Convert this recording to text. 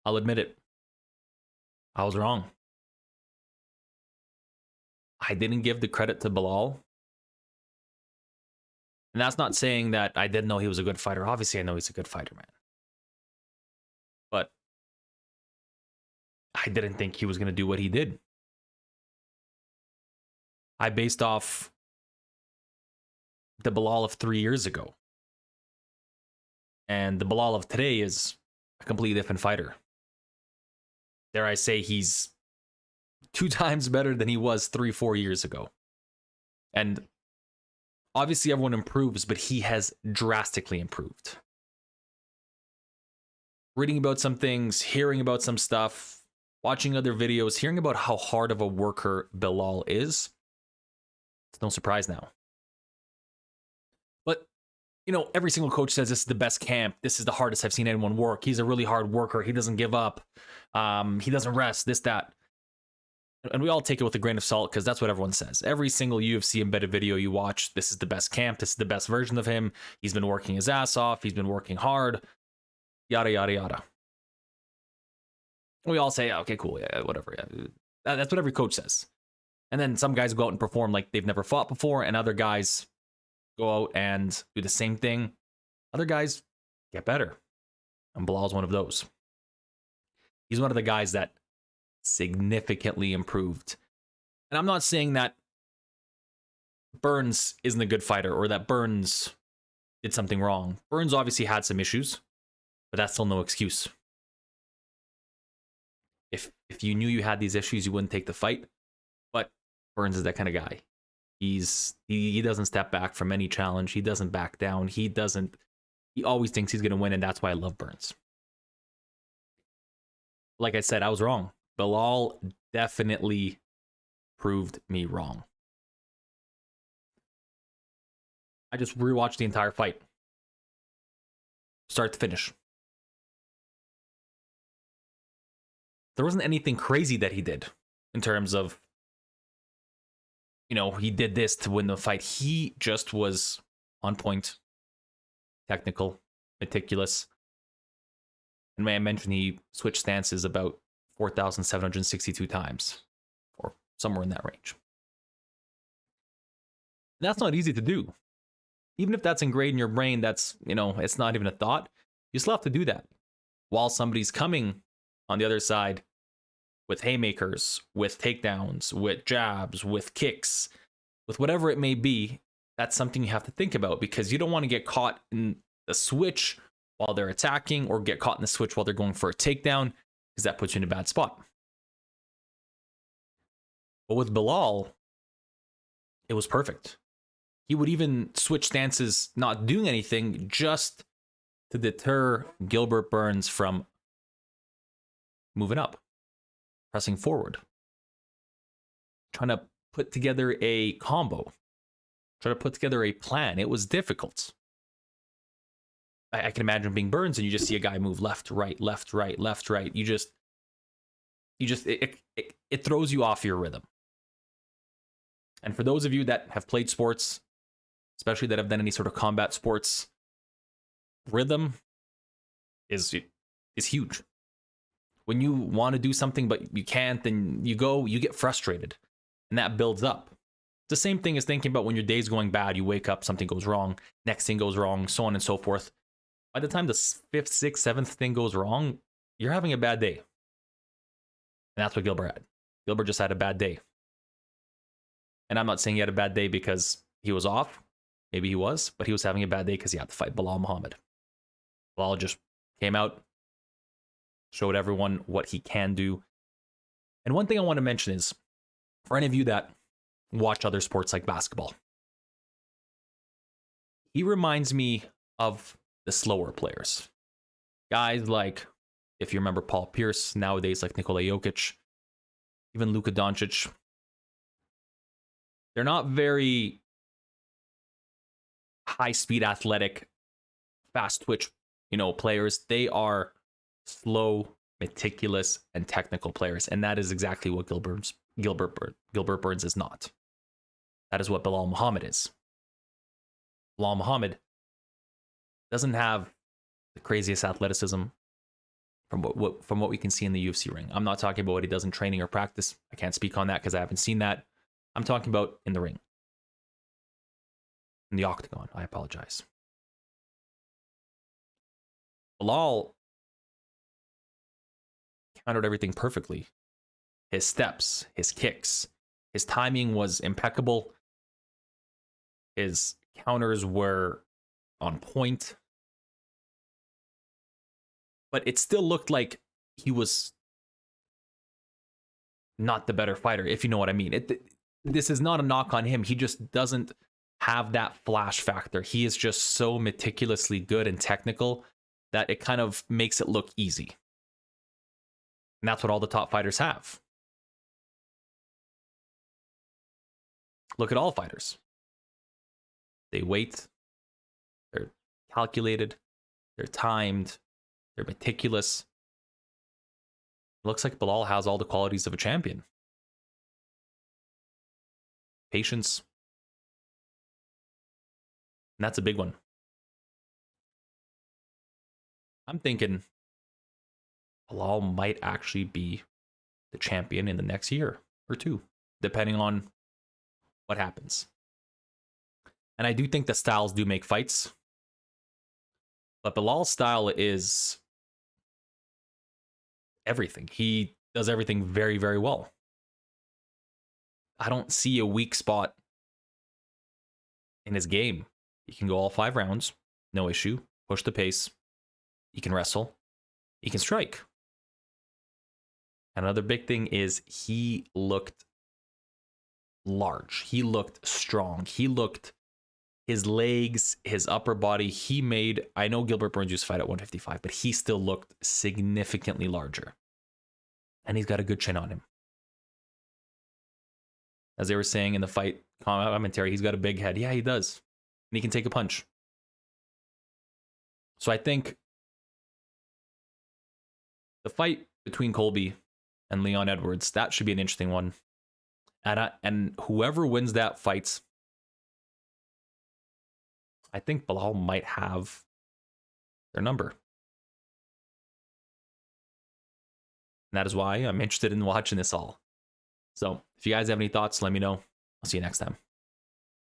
I'll admit it. I was wrong. I didn't give the credit to Belal. And that's not saying that I didn't know he was a good fighter. Obviously, I know he's a good fighter, man. But I didn't think he was going to do what he did. I based off the Belal of 3 years ago. And the Belal of today is a completely different fighter. Dare I say he's 2 times better than he was 3-4 years ago. And obviously everyone improves, but he has drastically improved. Reading about some things, hearing about some stuff, watching other videos, hearing about how hard of a worker Belal is, it's no surprise now. But, you know, every single coach says this is the best camp. This is the hardest I've seen anyone work. He's a really hard worker. He doesn't give up. He doesn't rest, this, that. And we all take it with a grain of salt because that's what everyone says. Every single UFC embedded video you watch, this is the best camp. This is the best version of him. He's been working his ass off. He's been working hard. Yada, yada, yada. We all say, okay, cool. Yeah, whatever. Yeah. That's what every coach says. And then some guys go out and perform like they've never fought before. And other guys go out and do the same thing. Other guys get better. And Belal's one of those. He's one of the guys that significantly improved. And I'm not saying that Burns isn't a good fighter or that Burns did something wrong. Burns obviously had some issues, but that's still no excuse. If you knew you had these issues, you wouldn't take the fight. But Burns is that kind of guy. He doesn't step back from any challenge. He doesn't back down. He always thinks he's going to win, and that's why I love Burns. Like I said, I was wrong. Belal definitely proved me wrong. I just rewatched the entire fight. Start to finish. There wasn't anything crazy that he did in terms of, you know, he did this to win the fight. He just was on point, technical, meticulous. And may I mention he switched stances about 4,762 times, or somewhere in that range. And that's not easy to do. Even if that's ingrained in your brain, that's, you know, it's not even a thought. You still have to do that while somebody's coming on the other side with haymakers, with takedowns, with jabs, with kicks, with whatever it may be. That's something you have to think about because you don't want to get caught in the switch while they're attacking or get caught in the switch while they're going for a takedown, because that puts you in a bad spot. But with Belal, it was perfect. He would even switch stances, not doing anything, just to deter Gilbert Burns from moving up, pressing forward, trying to put together a combo, trying to put together a plan. It was difficult. I can imagine being Burns and you just see a guy move left, right, left, right, left, right. It throws you off your rhythm. And for those of you that have played sports, especially that have done any sort of combat sports, rhythm is huge. When you want to do something but you can't, then you get frustrated, and that builds up. It's the same thing as thinking about when your day's going bad, you wake up, something goes wrong, next thing goes wrong, so on and so forth. By the time the 5th, 6th, 7th thing goes wrong, you're having a bad day. And that's what Gilbert had. Gilbert just had a bad day. And I'm not saying he had a bad day because he was off. Maybe he was, but he was having a bad day because he had to fight Belal Muhammad. Belal just came out, showed everyone what he can do. And one thing I want to mention is, for any of you that watch other sports like basketball, he reminds me of the slower players. Guys like, if you remember Paul Pierce, nowadays like Nikola Jokic, even Luka Doncic. They're not very high-speed, athletic, fast-twitch, players. They are slow, meticulous, and technical players, and that is exactly what Gilbert Burns is not. That is what Belal Muhammad is. Belal Muhammad doesn't have the craziest athleticism, from what we can see in the UFC ring. I'm not talking about what he does in training or practice. I can't speak on that because I haven't seen that. I'm talking about in the ring. In the octagon, I apologize. Belal countered everything perfectly. His steps, his kicks, his timing was impeccable. His counters were on point. But it still looked like he was not the better fighter, if you know what I mean. This is not a knock on him. He just doesn't have that flash factor. He is just so meticulously good and technical that it kind of makes it look easy. And that's what all the top fighters have. Look at all fighters. They wait. They're calculated. They're timed. They're meticulous. It looks like Belal has all the qualities of a champion. Patience. And that's a big one. I'm thinking Belal might actually be the champion in the next year or two, depending on what happens. And I do think the styles do make fights. But Belal's style is everything. He does everything very, very well. I don't see a weak spot in his game. He can go all 5 rounds, no issue. Push the pace. He can wrestle. He can strike. Another big thing is he looked large. He looked strong. He looked, his legs, his upper body, he made, I know Gilbert Burns used to fight at 155, but he still looked significantly larger. And he's got a good chin on him. As they were saying in the fight commentary, he's got a big head. Yeah, he does. And he can take a punch. So I think the fight between Colby and Leon Edwards, that should be an interesting one. And whoever wins that fight, I think Belal might have their number. And that is why I'm interested in watching this all. So if you guys have any thoughts, let me know. I'll see you next time.